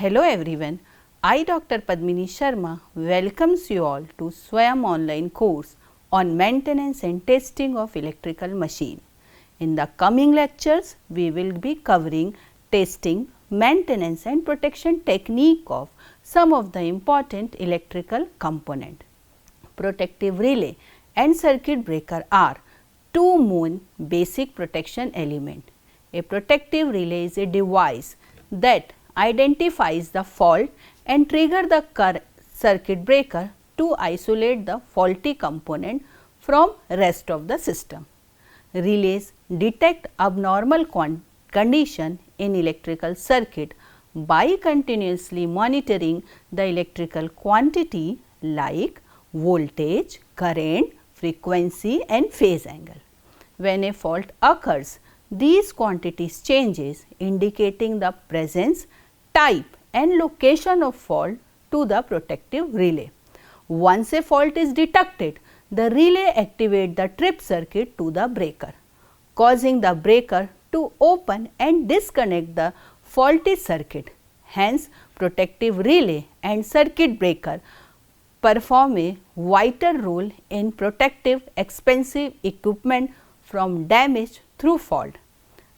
Hello everyone, I Dr. Padmini Sharma welcomes you all to Swayam online course on maintenance and testing of electrical machine. In the coming lectures, we will be covering testing, maintenance and protection technique of some of the important electrical component. Protective relay and circuit breaker are two main basic protection element. A protective relay is a device that identifies the fault and trigger the circuit breaker to isolate the faulty component from rest of the system. Relays detect abnormal condition in electrical circuit by continuously monitoring the electrical quantity like voltage, current, frequency and phase angle. When a fault occurs, these quantities changes indicating the presence, type and location of fault to the protective relay. Once a fault is detected, the relay activates the trip circuit to the breaker, causing the breaker to open and disconnect the faulty circuit. Hence, protective relay and circuit breaker perform a vital role in protective expensive equipment from damage through fault,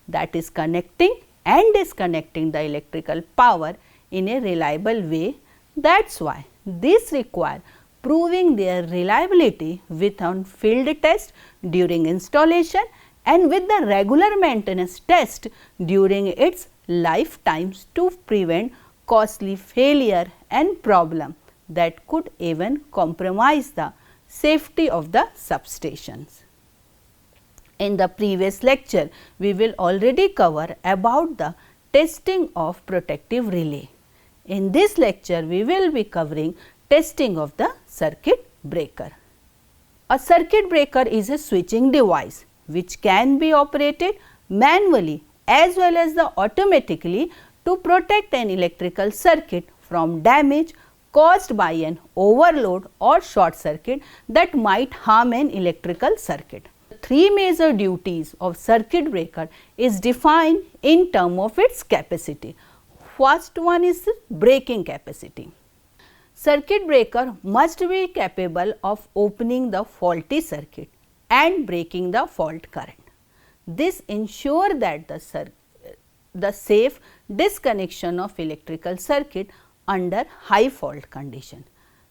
that is connecting and disconnecting the electrical power in a reliable way. That is why this require proving their reliability with on field test during installation and with the regular maintenance test during its lifetimes to prevent costly failure and problem that could even compromise the safety of the substations. In the previous lecture, we will already cover about the testing of protective relay. In this lecture, we will be covering testing of the circuit breaker. A circuit breaker is a switching device which can be operated manually as well as the automatically to protect an electrical circuit from damage caused by an overload or short circuit that might harm an electrical circuit. Three major duties of circuit breaker is defined in terms of its capacity. First one is breaking capacity. Circuit breaker must be capable of opening the faulty circuit and breaking the fault current. This ensures that the safe disconnection of electrical circuit under high fault condition.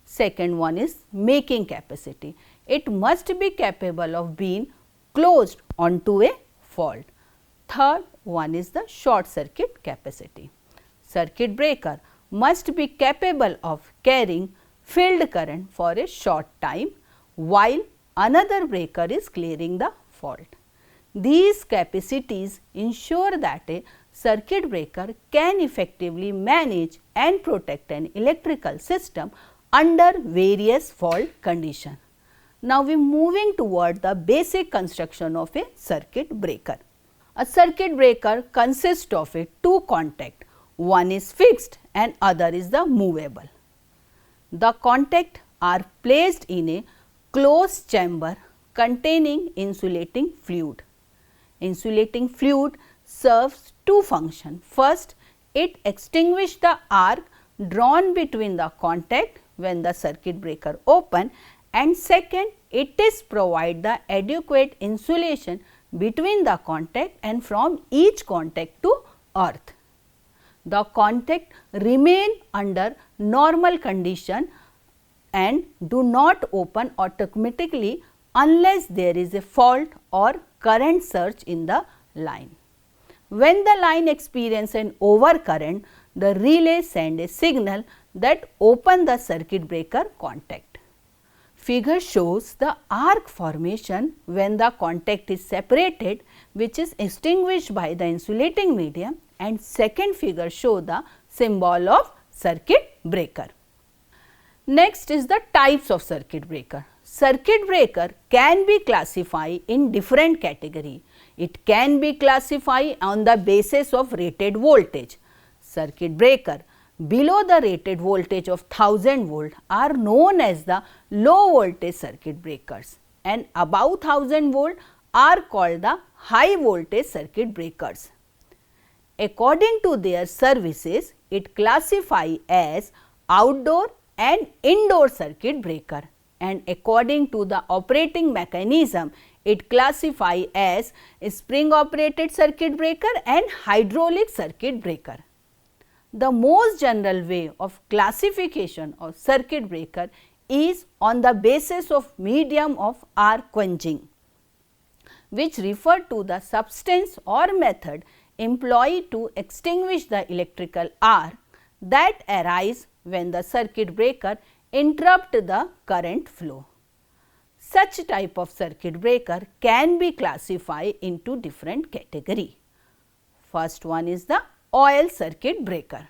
Second one is making capacity. It must be capable of being closed onto a fault. Third one is the short circuit capacity. Circuit breaker must be capable of carrying field current for a short time while another breaker is clearing the fault. These capacities ensure that a circuit breaker can effectively manage and protect an electrical system under various fault conditions. Now, we are moving toward the basic construction of a circuit breaker. A circuit breaker consists of a two contact, one is fixed and other is the movable. The contact are placed in a closed chamber containing insulating fluid. Insulating fluid serves two functions. First, it extinguishes the arc drawn between the contact when the circuit breaker open, and second, it is provide the adequate insulation between the contact and from each contact to earth. The contact remain under normal condition and do not open automatically unless there is a fault or current surge in the line. When the line experiences an overcurrent, the relay sends a signal that open the circuit breaker contact. Figure shows the arc formation when the contact is separated, which is extinguished by the insulating medium, and second figure show the symbol of circuit breaker. Next is the types of circuit breaker. Circuit breaker can be classified in different category. It can be classified on the basis of rated voltage. Circuit breaker below the rated voltage of 1000 volt are known as the low voltage circuit breakers, and above 1000 volt are called the high voltage circuit breakers. According to their services, it classifies as outdoor and indoor circuit breaker, and according to the operating mechanism, it classifies as spring operated circuit breaker and hydraulic circuit breaker. The most general way of classification of circuit breaker is on the basis of medium of arc quenching, which refer to the substance or method employed to extinguish the electrical arc that arise when the circuit breaker interrupt the current flow. Such type of circuit breaker can be classified into different category. First one is the oil circuit breaker.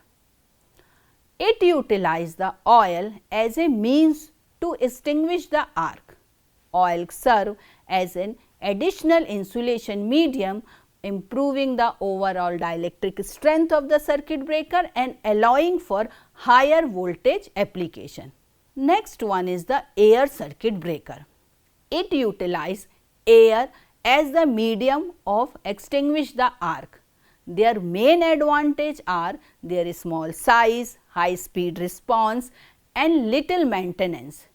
It utilizes the oil as a means to extinguish the arc. Oil serve as an additional insulation medium, improving the overall dielectric strength of the circuit breaker and allowing for higher voltage application. Next one is the air circuit breaker. It utilizes air as the medium of extinguish the arc. Their main advantage are their small size, high speed response and little maintenance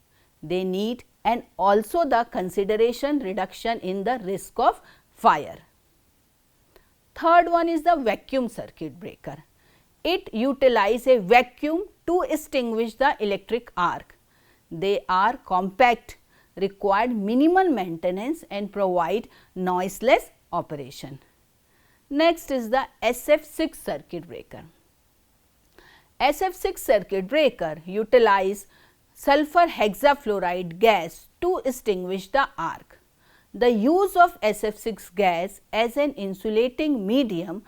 they need, and also the consideration reduction in the risk of fire. Third one is the vacuum circuit breaker. It utilizes a vacuum to extinguish the electric arc. They are compact, require minimal maintenance and provide noiseless operation. Next is the SF6 circuit breaker. SF6 circuit breaker utilize sulfur hexafluoride gas to extinguish the arc. The use of SF6 gas as an insulating medium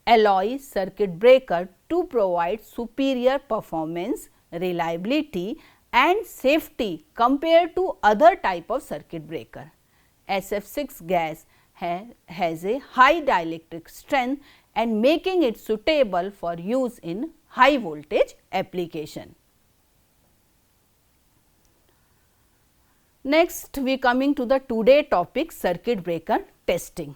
allows circuit breaker to provide superior performance, reliability and safety compared to other type of circuit breaker. SF6 gas has a high dielectric strength and making it suitable for use in high voltage application. Next, we coming to the today topic, circuit breaker testing.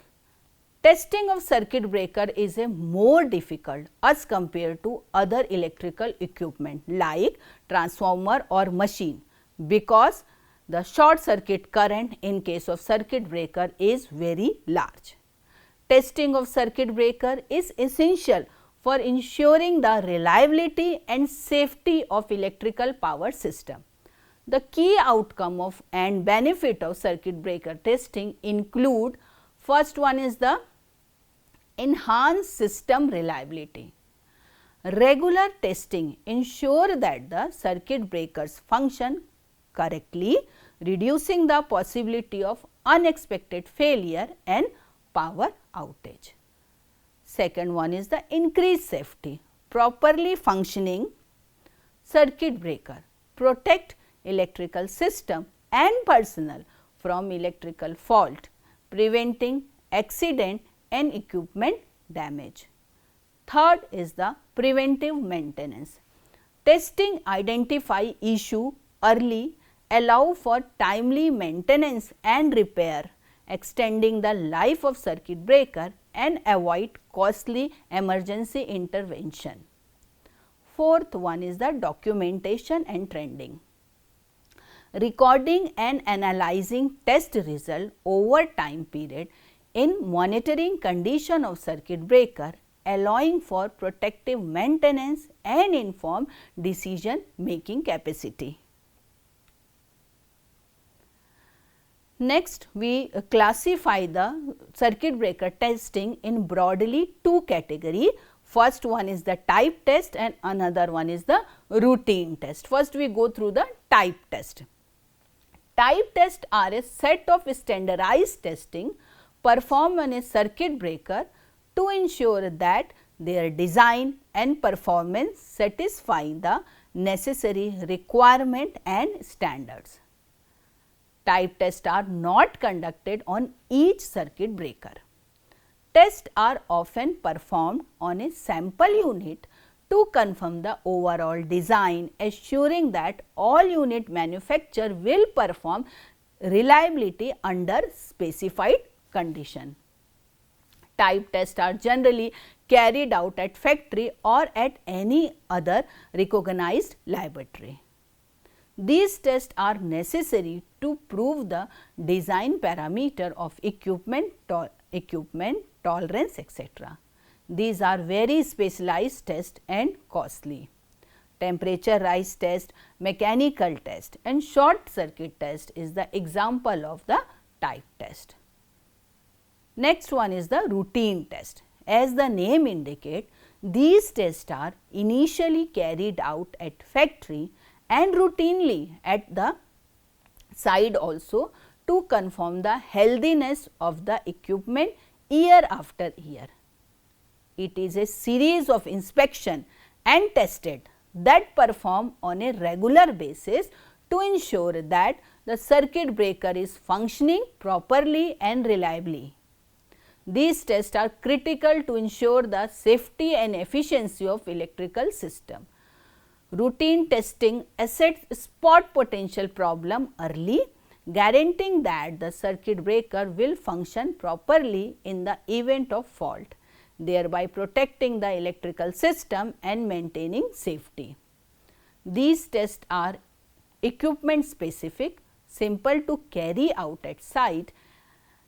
Testing of circuit breaker is a more difficult as compared to other electrical equipment like transformer or machine, because the short circuit current in case of circuit breaker is very large. Testing of circuit breaker is essential for ensuring the reliability and safety of electrical power system. The key outcome of and benefit of circuit breaker testing include: first one is the enhanced system reliability. Regular testing ensure that the circuit breakers function correctly, reducing the possibility of unexpected failure and power outage. Second one is the increased safety. Properly functioning circuit breaker protect electrical system and personnel from electrical fault, preventing accident and equipment damage. Third is the preventive maintenance. Testing identify issue early, allow for timely maintenance and repair, extending the life of circuit breaker and avoid costly emergency intervention. Fourth one is the documentation and trending. Recording and analyzing test result over time period in monitoring condition of circuit breaker, allowing for protective maintenance and informed decision making capacity. Next, we classify the circuit breaker testing in broadly two categories. First one is the type test and another one is the routine test. First, we go through the type test. Type tests are a set of standardized testing performed on a circuit breaker to ensure that their design and performance satisfy the necessary requirement and standards. Type tests are not conducted on each circuit breaker. Tests are often performed on a sample unit to confirm the overall design, assuring that all unit manufacturer will perform reliability under specified condition. Type tests are generally carried out at factory or at any other recognized laboratory. These tests are necessary to prove the design parameter of equipment, tolerance, etc. These are very specialized tests and costly. Temperature rise test, mechanical test and short circuit test is the example of the type test. Next one is the routine test. As the name indicates, these tests are initially carried out at factory and routinely at the site also to confirm the healthiness of the equipment year after year. It is a series of inspection and tested that perform on a regular basis to ensure that the circuit breaker is functioning properly and reliably. These tests are critical to ensure the safety and efficiency of electrical system. Routine testing assesses spot potential problem early, guaranteeing that the circuit breaker will function properly in the event of fault, thereby protecting the electrical system and maintaining safety. These tests are equipment specific, simple to carry out at site,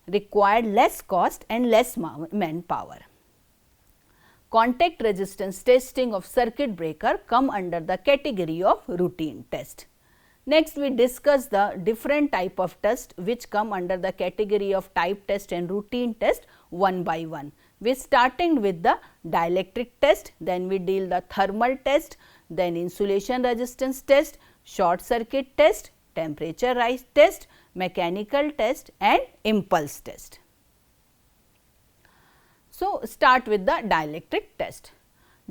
require less cost and less manpower. Contact resistance testing of circuit breaker come under the category of routine test. Next, we discuss the different type of test which come under the category of type test and routine test one by one. We starting with the dielectric test, then we deal the thermal test, then insulation resistance test, short circuit test, temperature rise test, mechanical test and impulse test. So, start with the dielectric test.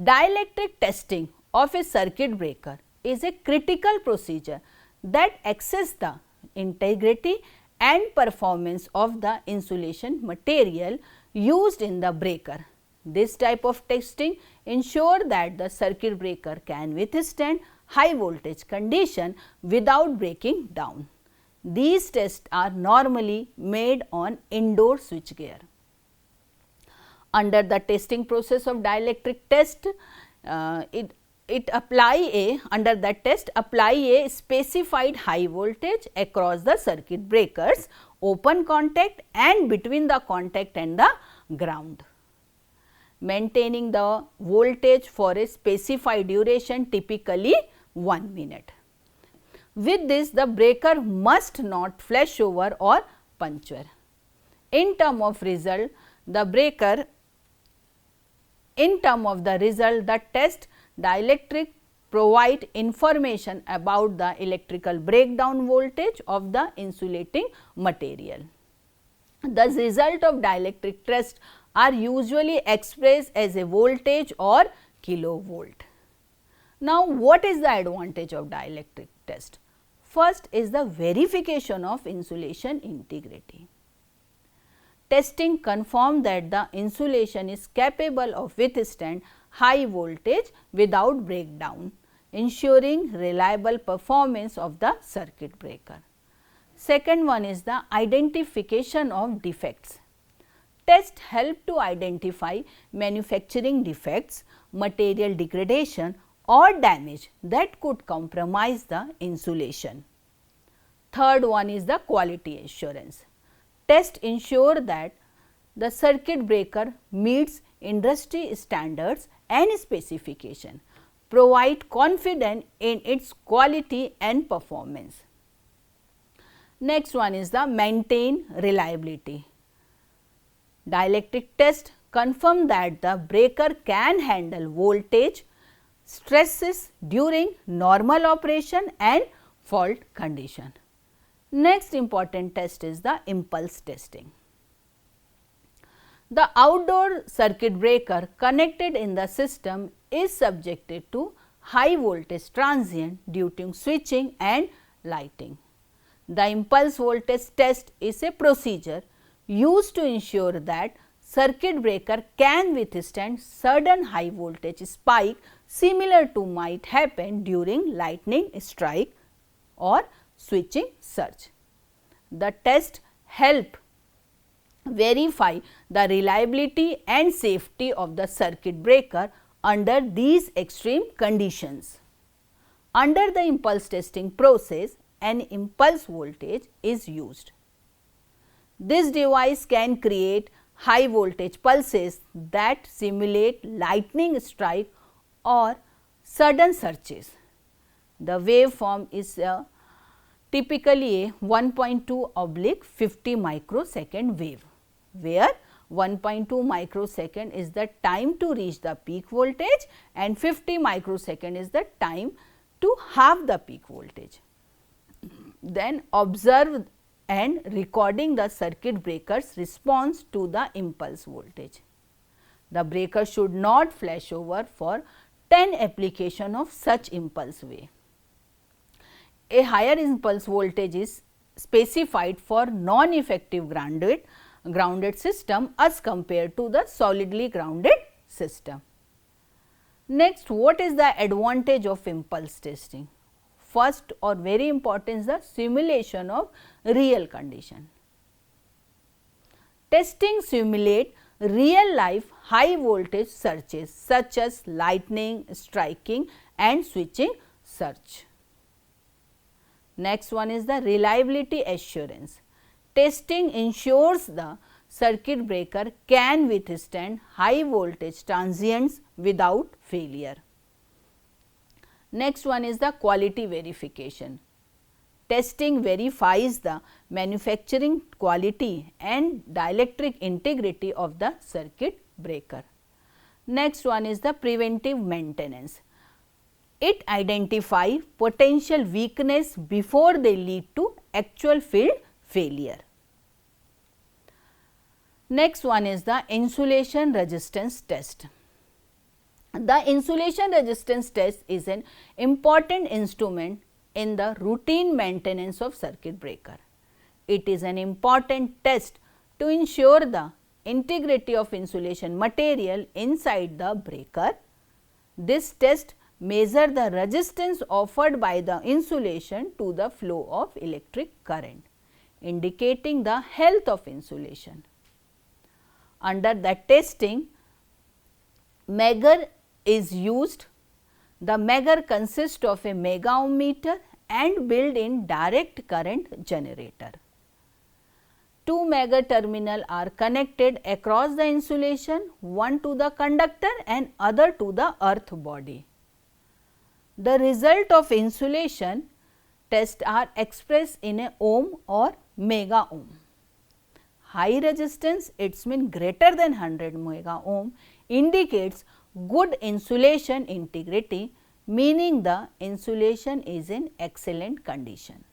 Dielectric testing of a circuit breaker is a critical procedure that assesses the integrity and performance of the insulation material used in the breaker. This type of testing ensure that the circuit breaker can withstand high voltage condition without breaking down. These tests are normally made on indoor switchgear. Under the testing process of dielectric test, under that test apply a specified high voltage across the circuit breakers, open contact and between the contact and the ground, maintaining the voltage for a specified duration, typically 1 minute. With this, the breaker must not flash over or puncture. In term of result, the test dielectric provide information about the electrical breakdown voltage of the insulating material. The result of dielectric test are usually expressed as a voltage or kilovolt. Now, what is the advantage of dielectric test? First is the verification of insulation integrity. Testing confirms that the insulation is capable of withstand high voltage without breakdown, ensuring reliable performance of the circuit breaker. Second one is the identification of defects. Tests help to identify manufacturing defects, material degradation or damage that could compromise the insulation. Third one is the quality assurance. Tests ensure that the circuit breaker meets industry standards and specification, provide confidence in its quality and performance. Next one is the maintain reliability. Dielectric test confirm that the breaker can handle voltage stresses during normal operation and fault condition. Next important test is the impulse testing. The outdoor circuit breaker connected in the system is subjected to high voltage transient due to switching and lighting. The impulse voltage test is a procedure used to ensure that circuit breaker can withstand sudden high voltage spike similar to might happen during lightning strike or switching surge. The test help verify the reliability and safety of the circuit breaker under these extreme conditions. Under the impulse testing process, an impulse voltage is used. This device can create high voltage pulses that simulate lightning strike or sudden surges. The waveform is typically a 1.2/50 microsecond wave, where 1.2 microsecond is the time to reach the peak voltage and 50 microsecond is the time to halve the peak voltage. Then observe and recording the circuit breaker's response to the impulse voltage. The breaker should not flash over for 10 application of such impulse wave. A higher impulse voltage is specified for non-effective grounded system as compared to the solidly grounded system. Next, what is the advantage of impulse testing? First or very important is the simulation of real condition. Testing simulate real life high voltage surges such as lightning, striking and switching surge. Next one is the reliability assurance. Testing ensures the circuit breaker can withstand high voltage transients without failure. Next one is the quality verification. Testing verifies the manufacturing quality and dielectric integrity of the circuit breaker. Next one is the preventive maintenance. It identifies potential weakness before they lead to actual field failure. Next one is the insulation resistance test. The insulation resistance test is an important instrument in the routine maintenance of circuit breaker. It is an important test to ensure the integrity of insulation material inside the breaker. This test measures the resistance offered by the insulation to the flow of electric current, indicating the health of insulation. Under the testing, Megger is used. The Megger consists of a mega ohm meter and built-in direct current generator. Two Megger terminals are connected across the insulation, one to the conductor and other to the earth body. The result of insulation test are expressed in a ohm or mega ohm. High resistance, it means greater than 100 mega ohm, indicates good insulation integrity, meaning the insulation is in excellent condition.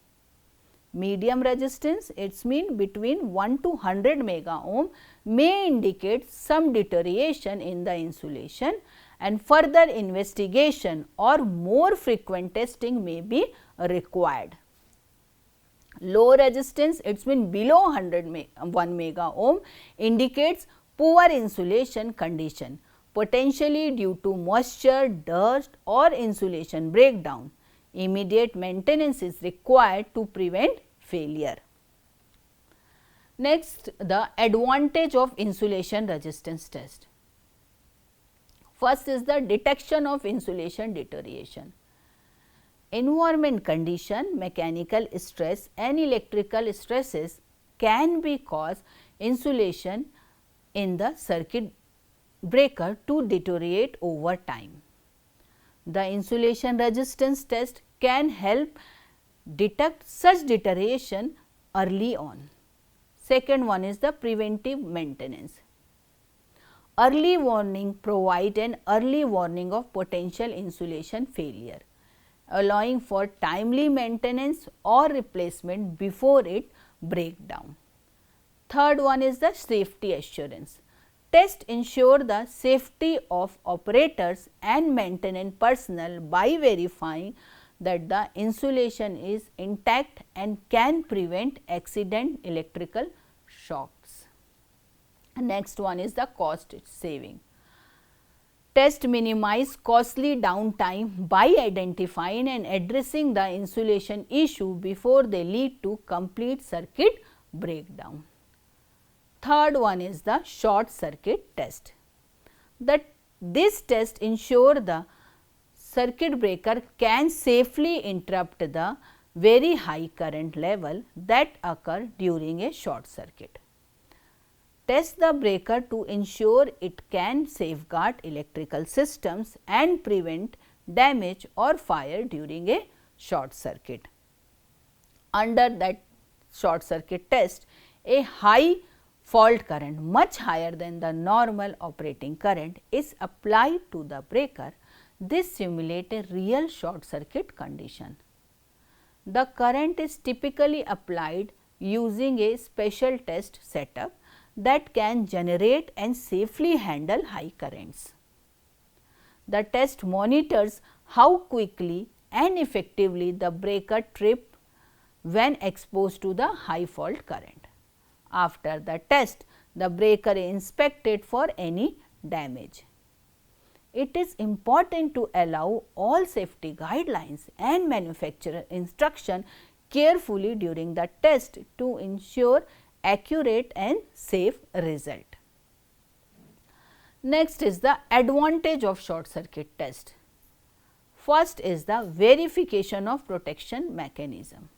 Medium resistance, it means between 1 to 100 mega ohm, may indicate some deterioration in the insulation and further investigation or more frequent testing may be required. Low resistance, it means below 1 mega ohm, indicates poor insulation condition, potentially due to moisture, dust or insulation breakdown. Immediate maintenance is required to prevent failure. Next, the advantage of insulation resistance test. First is the detection of insulation deterioration. Environment condition, mechanical stress and electrical stresses can be cause insulation in the circuit breaker to deteriorate over time. The insulation resistance test can help detect such deterioration early on. Second one is the preventive maintenance. Early warning provide an early warning of potential insulation failure, allowing for timely maintenance or replacement before it breaks down. Third one is the safety assurance. Test ensure the safety of operators and maintenance personnel by verifying that the insulation is intact and can prevent accident electrical shocks. Next one is the cost saving. Test minimize costly downtime by identifying and addressing the insulation issue before they lead to complete circuit breakdown. Third one is the short circuit test. This test ensure the circuit breaker can safely interrupt the very high current level that occur during a short circuit. Test the breaker to ensure it can safeguard electrical systems and prevent damage or fire during a short circuit. Under that short circuit test, a high fault current much higher than the normal operating current is applied to the breaker. This simulates a real short circuit condition. The current is typically applied using a special test setup that can generate and safely handle high currents. The test monitors how quickly and effectively the breaker trips when exposed to the high fault current. After the test, the breaker is inspected for any damage. It is important to allow all safety guidelines and manufacturer instruction carefully during the test to ensure accurate and safe result. Next is the advantage of short circuit test. First is the verification of protection mechanism.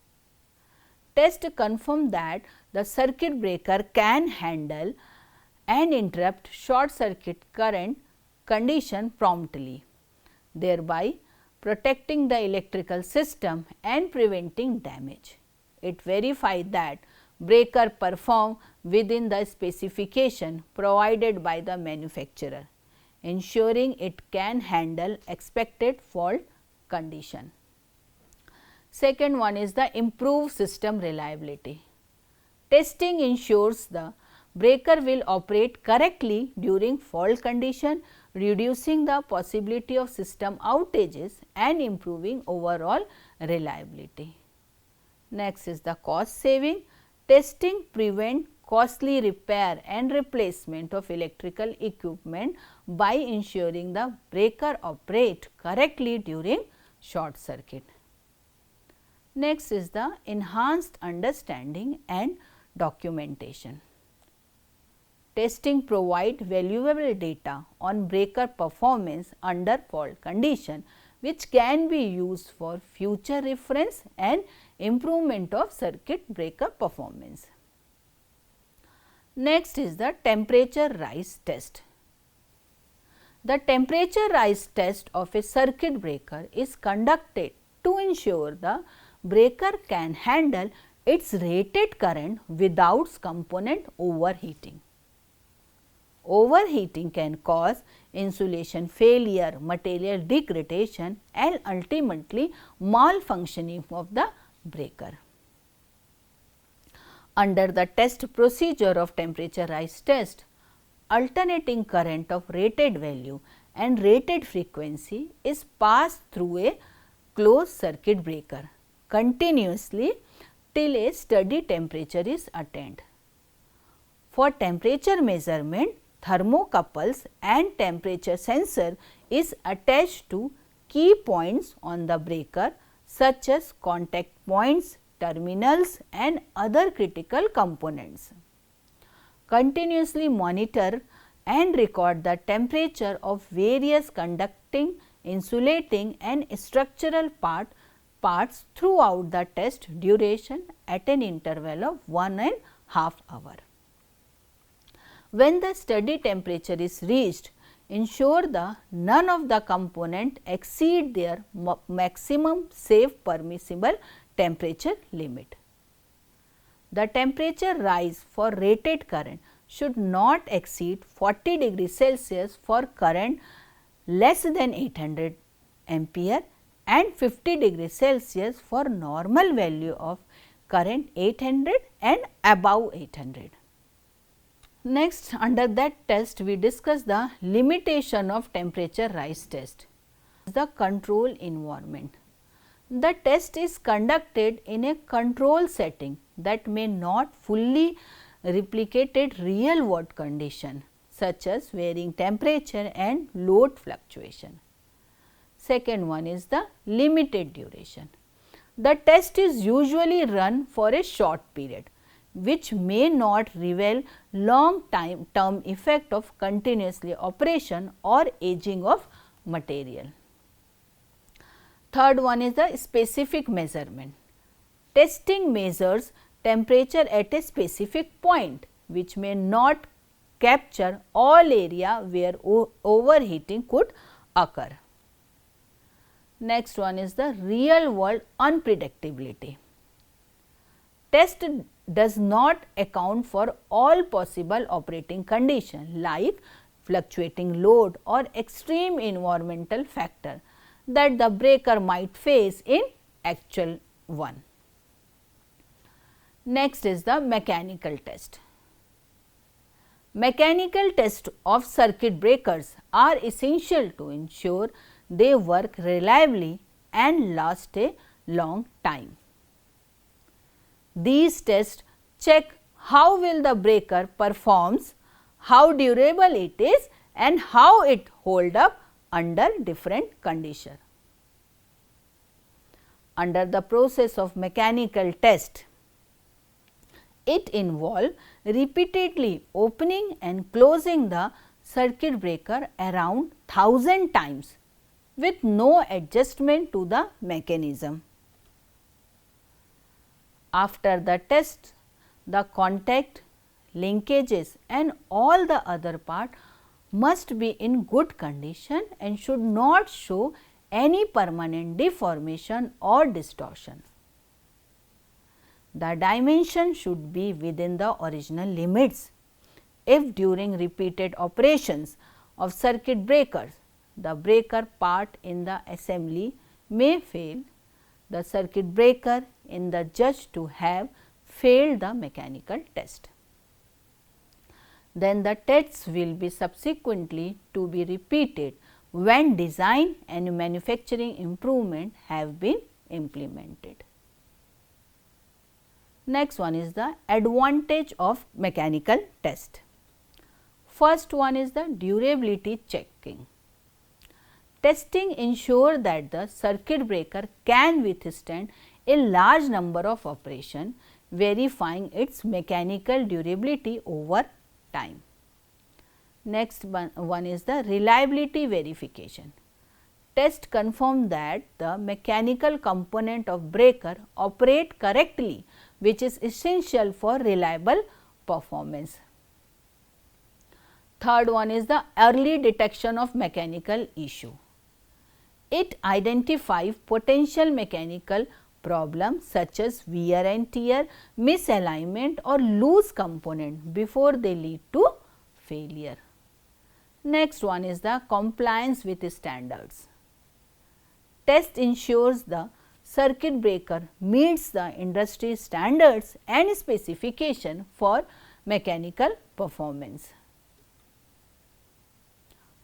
Test confirm that the circuit breaker can handle and interrupt short circuit current condition promptly, thereby protecting the electrical system and preventing damage. It verifies that breaker perform within the specification provided by the manufacturer, ensuring it can handle expected fault condition. Second one is the improved system reliability. Testing ensures the breaker will operate correctly during fault condition, reducing the possibility of system outages and improving overall reliability. Next is the cost saving. Testing prevent costly repair and replacement of electrical equipment by ensuring the breaker operate correctly during short circuit. Next is the enhanced understanding and documentation. Testing provide valuable data on breaker performance under fault condition, which can be used for future reference and improvement of circuit breaker performance. Next is the temperature rise test. The temperature rise test of a circuit breaker is conducted to ensure the breaker can handle its rated current without component overheating. Overheating can cause insulation failure, material degradation and ultimately malfunctioning of the breaker. Under the test procedure of temperature rise test, alternating current of rated value and rated frequency is passed through a closed circuit breaker continuously till a steady temperature is attained. For temperature measurement, thermocouples and temperature sensor is attached to key points on the breaker such as contact points, terminals and other critical components. Continuously monitor and record the temperature of various conducting, insulating and structural parts throughout the test duration at an interval of 1.5 hours. When the steady temperature is reached, ensure the none of the component exceed their maximum safe permissible temperature limit. The temperature rise for rated current should not exceed 40 degrees Celsius for current less than 800 ampere and 50 degrees Celsius for normal value of current 800 and above 800. Next, under that test we discuss the limitation of temperature rise test. The control environment. The test is conducted in a control setting that may not fully replicate real world condition such as varying temperature and load fluctuation. Second one is the limited duration. The test is usually run for a short period, which may not reveal long term effect of continuously operation or aging of material. Third one is the specific measurement. Testing measures temperature at a specific point, which may not capture all area where overheating could occur. Next one is the real world unpredictability. Test does not account for all possible operating conditions like fluctuating load or extreme environmental factor that the breaker might face in actual one. Next is the mechanical test. Mechanical tests of circuit breakers are essential to ensure they work reliably and last a long time. These tests check how well the breaker performs, how durable it is and how it holds up under different conditions. Under the process of mechanical test, it involves repeatedly opening and closing the circuit breaker around 1000 times with no adjustment to the mechanism. After the test, the contact, linkages and all the other part must be in good condition and should not show any permanent deformation or distortion. The dimension should be within the original limits. If during repeated operations of circuit breakers, the breaker part in the assembly may fail, the circuit breaker is the judged to have failed the mechanical test. Then the tests will be subsequently to be repeated when design and manufacturing improvement have been implemented. Next one is the advantage of mechanical test. First one is the durability checking. Testing ensures that the circuit breaker can withstand a large number of operations, verifying its mechanical durability over time. Next one is the reliability verification. Test confirm that the mechanical component of breaker operate correctly, which is essential for reliable performance. Third one is the early detection of mechanical issue. It identifies potential mechanical problems such as wear and tear, misalignment or loose component before they lead to failure. Next one is the compliance with standards. Test ensures the circuit breaker meets the industry standards and specification for mechanical performance.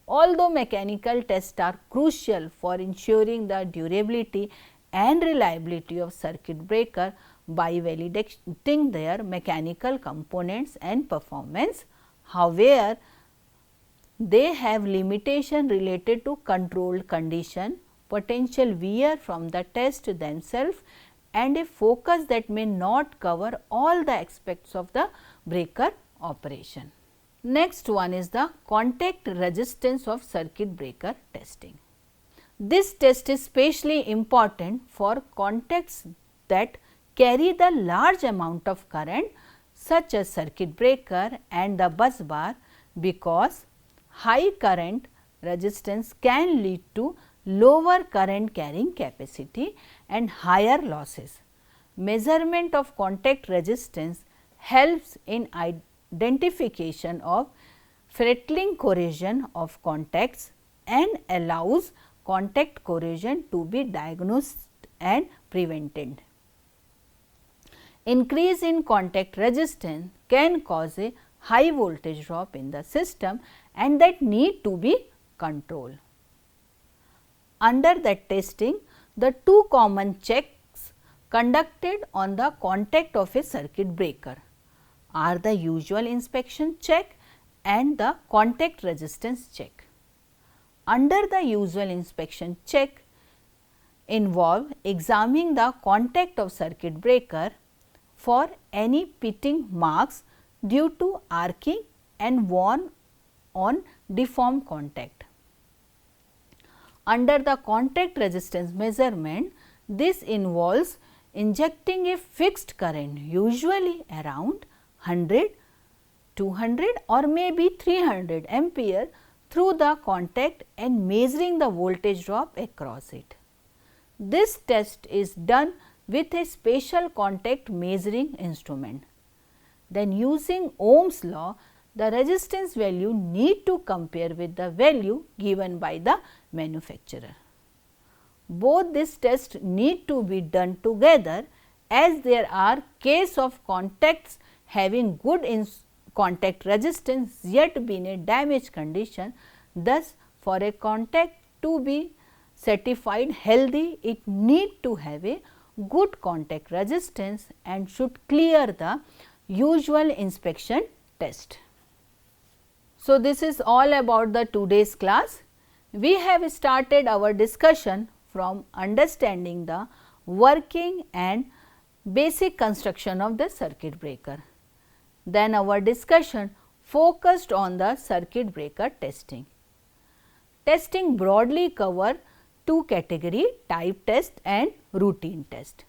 Although mechanical tests are crucial for ensuring the durability and reliability of circuit breaker by validating their mechanical components and performance, however, they have limitation related to controlled condition, potential wear from the test themselves and a focus that may not cover all the aspects of the breaker operation. Next one is the contact resistance of circuit breaker testing. This test is especially important for contacts that carry the large amount of current such as circuit breaker and the bus bar, because high current resistance can lead to lower current carrying capacity and higher losses. Measurement of contact resistance helps in identification of threatening corrosion of contacts and allows contact corrosion to be diagnosed and prevented. Increase in contact resistance can cause a high voltage drop in the system and that need to be controlled. Under that testing, the two common checks conducted on the contact of a circuit breaker are the usual inspection check and the contact resistance check. Under the usual inspection check involve examining the contact of circuit breaker for any pitting marks due to arcing and worn on deformed contact. Under the contact resistance measurement, this involves injecting a fixed current, usually around 100, 200 or maybe 300 ampere through the contact and measuring the voltage drop across it. This test is done with a special contact measuring instrument. Then using Ohm's law, the resistance value need to compare with the value given by the manufacturer. Both these tests need to be done together, as there are case of contacts having good contact resistance yet be in a damaged condition. Thus, for a contact to be certified healthy, it need to have a good contact resistance and should clear the usual inspection test. So, this is all about the today's class. We have started our discussion from understanding the working and basic construction of the circuit breaker. Then our discussion focused on the circuit breaker testing. Testing broadly cover two categories, type test and routine test.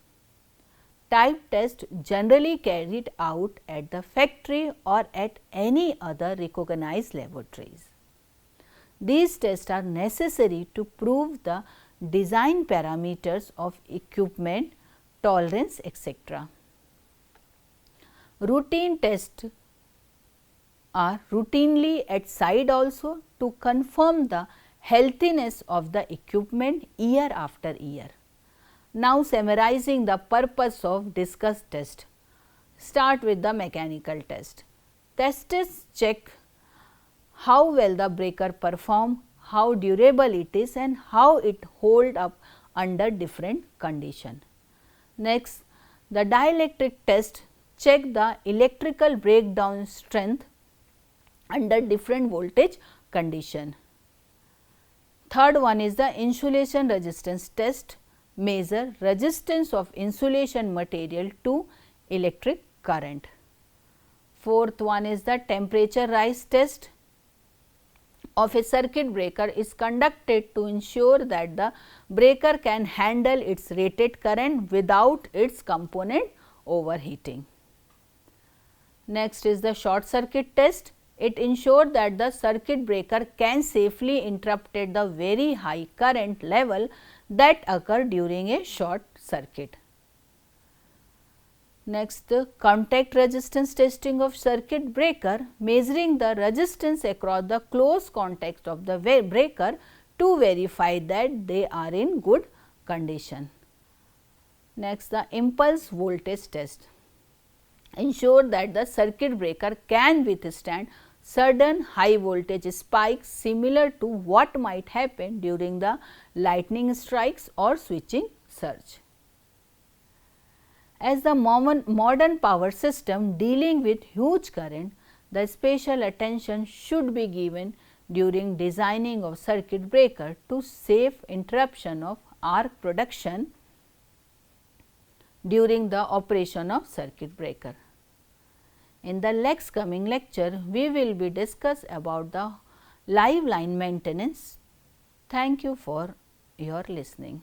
Type test generally carried out at the factory or at any other recognized laboratories. These tests are necessary to prove the design parameters of equipment, tolerance, etc. Routine tests are routinely at site also to confirm the healthiness of the equipment year after year. Now, summarizing the purpose of discussed test. Start with the mechanical test. Tests check how well the breaker perform, how durable it is and how it hold up under different condition. Next, the dielectric test check the electrical breakdown strength under different voltage condition. Third one is the insulation resistance test, measure resistance of insulation material to electric current. Fourth one is the temperature rise test of a circuit breaker is conducted to ensure that the breaker can handle its rated current without its component overheating. Next is the short circuit test. It ensures that the circuit breaker can safely interrupt the very high current level that occur during a short circuit. Next, the contact resistance testing of circuit breaker, measuring the resistance across the close contacts of the breaker to verify that they are in good condition. Next, the impulse voltage test, ensure that the circuit breaker can withstand sudden high voltage spikes similar to what might happen during the lightning strikes or switching surge. As the modern power system dealing with huge current, the special attention should be given during designing of circuit breaker to safe interruption of arc production during the operation of circuit breaker. In the next coming lecture, we will be discuss about the live line maintenance. Thank you for your listening.